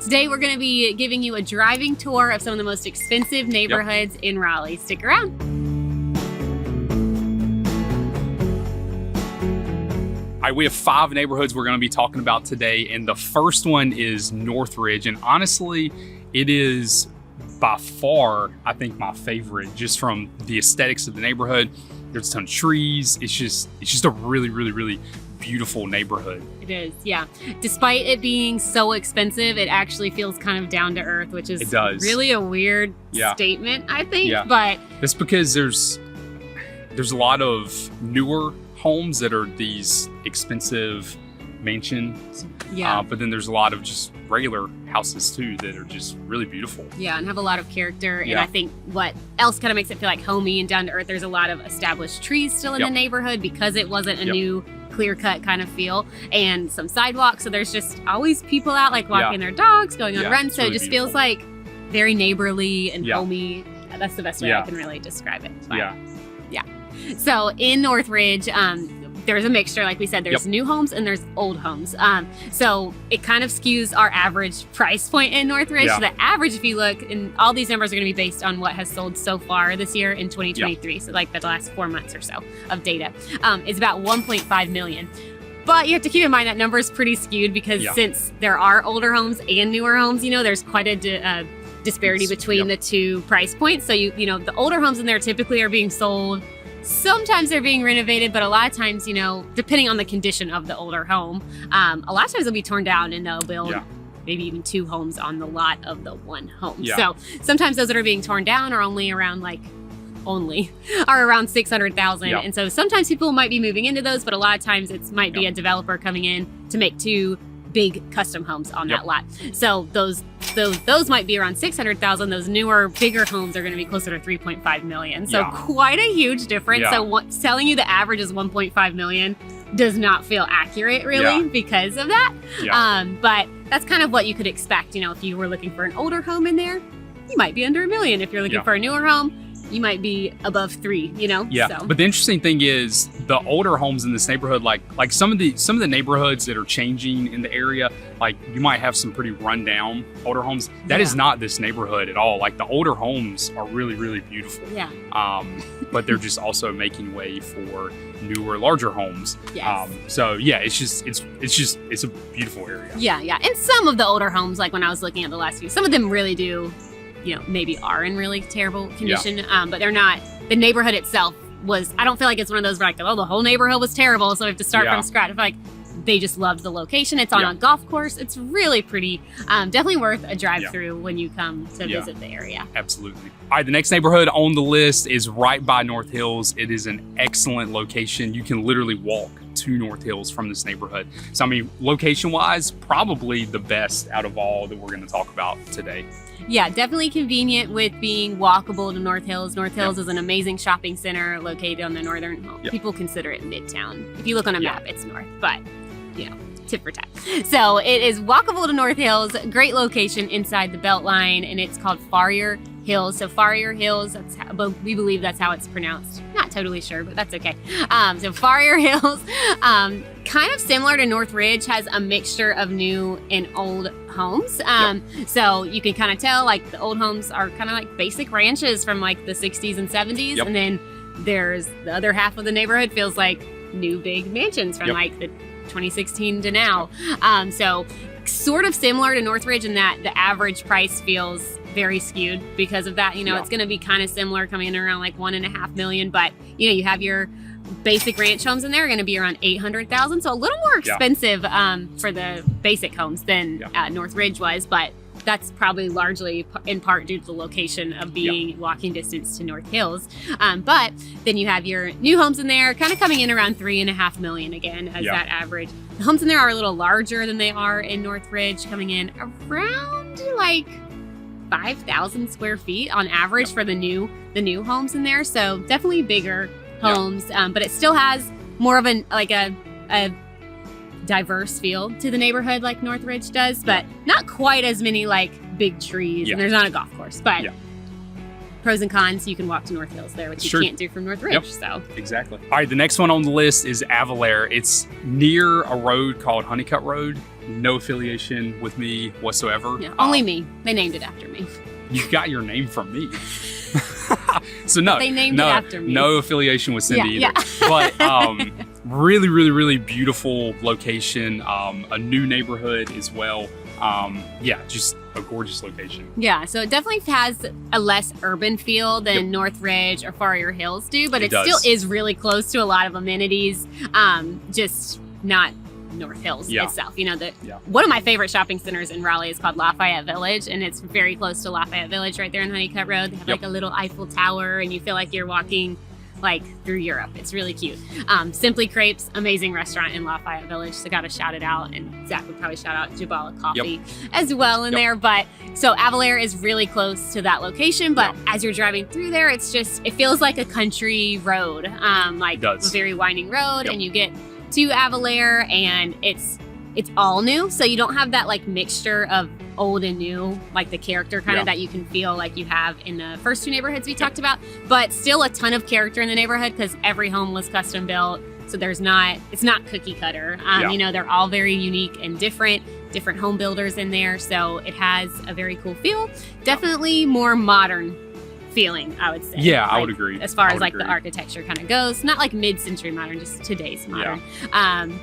Today we're going to be giving you a driving tour of some of the most expensive neighborhoods in Raleigh. Stick around. All right, we have 5 neighborhoods we're going to be talking about today, and the first one is Northridge, and honestly, it is by far, I think, my favorite, just from the aesthetics of the neighborhood. There's a ton of trees. It's just a really beautiful neighborhood. It is, yeah. Despite it being so expensive, it actually feels kind of down to earth, which is really a weird statement, I think. Yeah. But it's because there's a lot of newer homes that are these expensive mansions. Yeah. But then there's a lot of just regular houses too that are just really beautiful. Yeah, and have a lot of character. Yeah. And I think what else kind of makes it feel like homey and down to earth, there's a lot of established trees still in the neighborhood because it wasn't a new clear-cut kind of feel, and some sidewalks. So there's just always people out like walking their dogs, going on runs. So really it just beautiful. feels like very neighborly and homey. That's the best way I can really describe it. But, yeah. So in Northridge, there's a mixture, like we said, there's new homes and there's old homes. So it kind of skews our average price point in Northridge. So the average, if you look, and all these numbers are going to be based on what has sold so far this year in 2023. So like the last 4 months or so of data, is about 1.5 million. But you have to keep in mind that number is pretty skewed because since there are older homes and newer homes, you know, there's quite a disparity between the two price points. So you know, the older homes in there typically are being sold. Sometimes they're being renovated, but a lot of times, you know, depending on the condition of the older home, a lot of times they'll be torn down and they'll build maybe even 2 homes on the lot of the one home. So sometimes those that are being torn down are only around around 600,000. And so sometimes people might be moving into those, but a lot of times it might be a developer coming in to make 2 big custom homes on that lot. So those might be around 600,000. Those newer, bigger homes are going to be closer to 3.5 million. So quite a huge difference. So telling you the average is 1.5 million does not feel accurate, really, because of that. But that's kind of what you could expect. You know, if you were looking for an older home in there, you might be under $1 million. If you're looking for a newer home, you might be above 3, you know? So. But the interesting thing is the older homes in this neighborhood, like some of the neighborhoods that are changing in the area, like you might have some pretty rundown older homes. That is not this neighborhood at all. Like the older homes are really beautiful. But they're just also making way for newer, larger homes. So yeah, it's a beautiful area. And some of the older homes, like when I was looking at the last few, some of them really do, you know, maybe are in really terrible condition, but they're not. The neighborhood itself I don't feel like it's one of those where like, oh, the whole neighborhood was terrible, so we have to start from scratch. I feel like they just loved the location. It's on a golf course. It's really pretty. Definitely worth a drive through when you come to visit the area. Absolutely. All right, the next neighborhood on the list is right by North Hills. It is an excellent location. You can literally walk to North Hills from this neighborhood. So I mean, location-wise, probably the best out of all that we're going to talk about today. Yeah, definitely convenient with being walkable to North Hills. North Hills is an amazing shopping center located on the northern. People consider it Midtown. If you look on a map, it's north, but you know, tip for tat. So it is walkable to North Hills. Great location inside the Beltline, and it's called Farrior Hills. So Farrior Hills, we believe that's how it's pronounced. Not totally sure, but that's okay. So Farrior Hills, kind of similar to Northridge, has a mixture of new and old homes. So you can kind of tell, like, the old homes are kind of like basic ranches from like the 60s and 70s. And then there's the other half of the neighborhood feels like new big mansions from like the 2016 to now. So sort of similar to Northridge in that the average price feels very skewed because of that. You know, it's going to be kind of similar, coming in around like 1.5 million, but you know, you have your basic ranch homes in there are going to be around 800,000. So a little more expensive for the basic homes than Northridge was, but that's probably largely in part due to the location of being walking distance to North Hills. But then you have your new homes in there kind of coming in around 3.5 million again as that average. The homes in there are a little larger than they are in Northridge, coming in around like 5,000 square feet on average for the new homes in there. So definitely bigger homes, but it still has more of a diverse feel to the neighborhood like Northridge does, but not quite as many like big trees, and there's not a golf course, but pros and cons. You can walk to North Hills there, which you can't do from Northridge. So exactly. All right, the next one on the list is Avalaire. It's near a road called Honeycutt Road, no affiliation with me whatsoever. Yeah, only me. They named it after me. You got your name from me. So no, they named it after me. No affiliation with Cindy either. Yeah. But really, really, really beautiful location. A new neighborhood as well. Yeah, just a gorgeous location. Yeah, so it definitely has a less urban feel than North Ridge or Farrior Hills do, but it still is really close to a lot of amenities. Just not North Hills itself. You know, one of my favorite shopping centers in Raleigh is called Lafayette Village, and it's very close to Lafayette Village right there in Honeycutt Road. They have like a little Eiffel Tower, and you feel like you're walking like through Europe. It's really cute. Simply Crepes, amazing restaurant in Lafayette Village, so gotta shout it out, and Zach would probably shout out Jabala Coffee as well in there. But so Avalaire is really close to that location, but as you're driving through there, it's just, it feels like a country road, like a very winding road, and you get to Avalaire, and it's all new, so you don't have that like mixture of old and new, like the character kind of that you can feel like you have in the first two neighborhoods we talked about, but still a ton of character in the neighborhood because every home was custom built, so it's not cookie cutter. You know, they're all very unique and different home builders in there, so it has a very cool feel. Definitely more modern feeling, I would say. Yeah, like, I would agree. As far as like the architecture kind of goes, not like mid-century modern, just today's modern.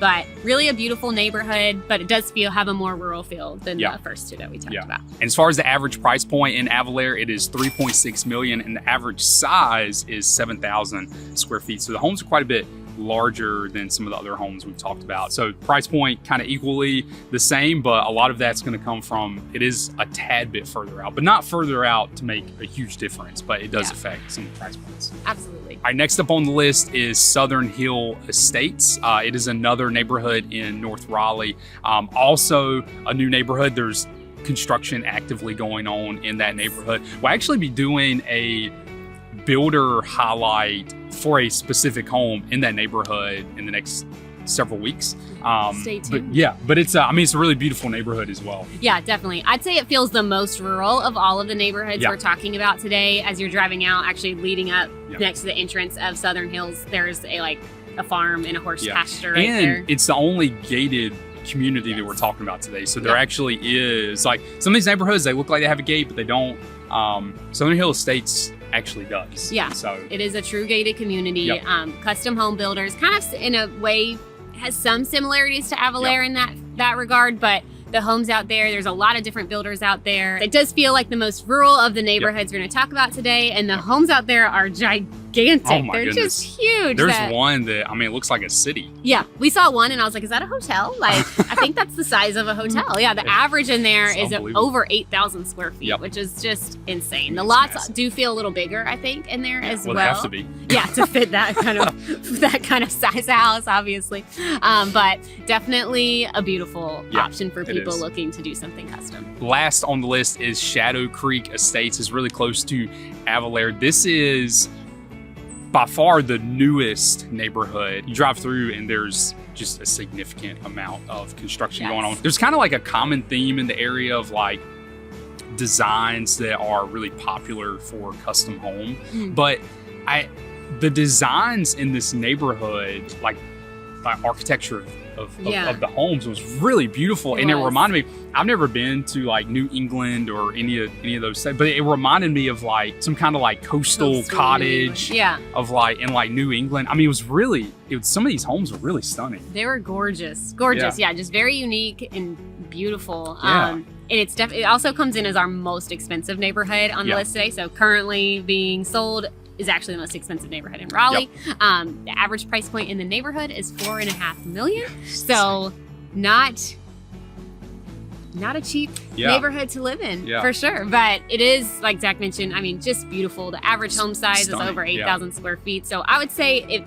But really a beautiful neighborhood, but it does have a more rural feel than the first two that we talked about. And as far as the average price point in Avalaire, it is $3.6 million, and the average size is 7,000 square feet. So the homes are quite a bit larger than some of the other homes we've talked about. So price point kind of equally the same, but a lot of that's going to come from, it is a tad bit further out, but not further out to make a huge difference, but it does affect some of the price points. Absolutely. All right, next up on the list is Southern Hill Estates. It is another neighborhood in North Raleigh. Also a new neighborhood. There's construction actively going on in that neighborhood. We'll actually be doing a builder highlight for a specific home in that neighborhood in the next several weeks. Stay tuned. But it's I mean, it's a really beautiful neighborhood as well. Yeah, definitely. I'd say it feels the most rural of all of the neighborhoods we're talking about today. As you're driving out, actually leading up next to the entrance of Southern Hills, there's a farm and a horse pasture right there. And it's the only gated community that we're talking about today. So there actually is, like, some of these neighborhoods, they look like they have a gate, but they don't. Southern Hill Estates actually does. Yeah, so it is a true gated community. Custom home builders, kind of in a way has some similarities to Avalaire in that regard, but the homes out there's a lot of different builders out there. It does feel like the most rural of the neighborhoods we're going to talk about today, and the homes out there are gigantic. Oh my They're goodness. just huge. There's one that, I mean, it looks like a city. Yeah, we saw one and I was like, is that a hotel? Like, I think that's the size of a hotel. Yeah, the average in there is over 8,000 square feet, which is just insane. The lots do feel a little bigger, I think, in there as well. Well, they have to be. Yeah, to fit that kind of size house, obviously. But definitely a beautiful option for people looking to do something custom. Last on the list is Shadow Creek Estates. Is really close to Avalaire. This is by far the newest neighborhood. You drive through and there's just a significant amount of construction going on. There's kind of like a common theme in the area of like designs that are really popular for custom home. But the designs in this neighborhood, like architecture of the homes was really beautiful. And it reminded me, I've never been to like New England or any of those states, but it reminded me of like some kind of like coastal cottage of like in like New England. I mean, some of these homes were really stunning. They were gorgeous. Yeah, just very unique and beautiful. And it also comes in as our most expensive neighborhood on the list today. So currently being sold is actually the most expensive neighborhood in Raleigh. The average price point in the neighborhood is $4.5 million. So not a cheap neighborhood to live in, for sure. But it is, like Zach mentioned, I mean, just beautiful. The average home size is over 8,000 square feet. So I would say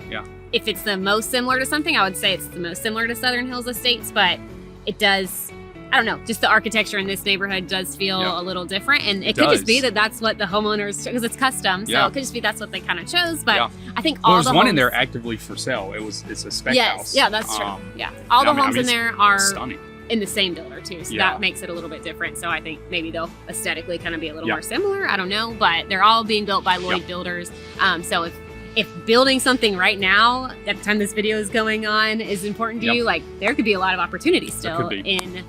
if it's the most similar to something, I would say it's the most similar to Southern Hills Estates, but it does, I don't know, just the architecture in this neighborhood does feel a little different. And it could just be that that's what the homeowners, because it's custom, so it could just be that's what they kind of chose. But I think all there's one in there actively for sale. It's a spec house. Yeah, that's true. All the homes in there are stunning. In the same builder too, so that makes it a little bit different. So I think maybe they'll aesthetically kind of be a little more similar. I don't know, but they're all being built by Lloyd Builders. So if building something right now, at the time this video is going on, is important to you, like there could be a lot of opportunities still in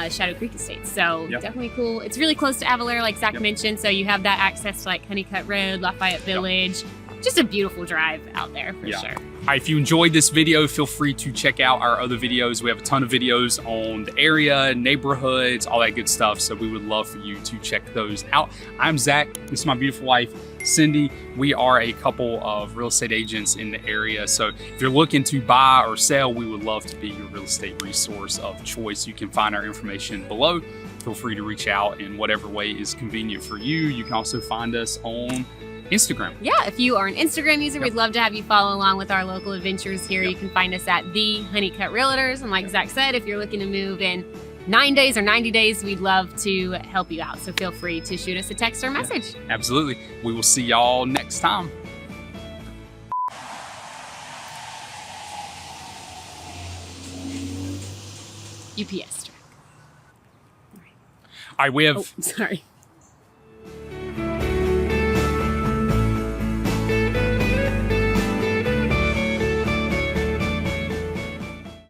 Shadow Creek Estates. So definitely cool. It's really close to Avalaire, like Zach mentioned. So you have that access to like Honeycutt Road, Lafayette Village. Just a beautiful drive out there for sure. All right, if you enjoyed this video, feel free to check out our other videos. We have a ton of videos on the area, neighborhoods, all that good stuff. So we would love for you to check those out. I'm Zach. This is my beautiful wife, Cindy. We are a couple of real estate agents in the area. So if you're looking to buy or sell, we would love to be your real estate resource of choice. You can find our information below. Feel free to reach out in whatever way is convenient for you. You can also find us on Instagram. Yeah, if you are an Instagram user, we'd love to have you follow along with our local adventures here. You can find us at The Honeycutt Realtors. And like Zach said, if you're looking to move in 9 days or 90 days, we'd love to help you out. So feel free to shoot us a text or message. Absolutely. We will see y'all next time. UPS truck. All right, we have... Oh, sorry.